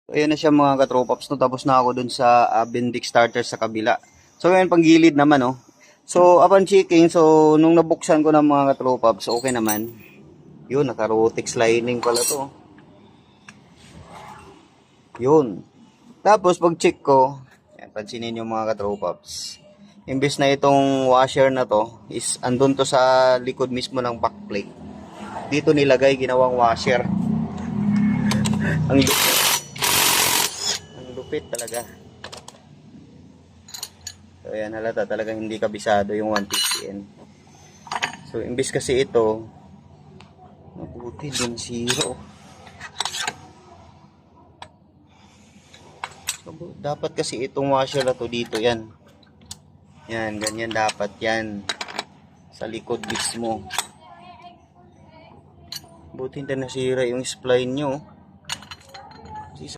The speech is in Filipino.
So, ayan na siya mga katropaps, no? Tapos na ako dun sa Bendic starter sa kabila. So, ngayon pang gilid naman, no? So, upon checking, so, nung nabuksan ko ng mga katropaps, okay naman. Yun, naka-Rotex lining pala to. Yun. Tapos, pag check ko, yan, pansinin yung mga katropaps. Imbes na itong washer na to, is andun to sa likod mismo ng backplate. Dito nilagay, ginawang washer. Ang lupit talaga. So ayan, halata talaga hindi kabisado yung 150N. So imbis kasi ito, mabuti din zero. So, dapat kasi itong washer na to dito, yan. Yan, ganyan dapat yan. Sa likod mismo. Buti hindi nasira yung spline nyo.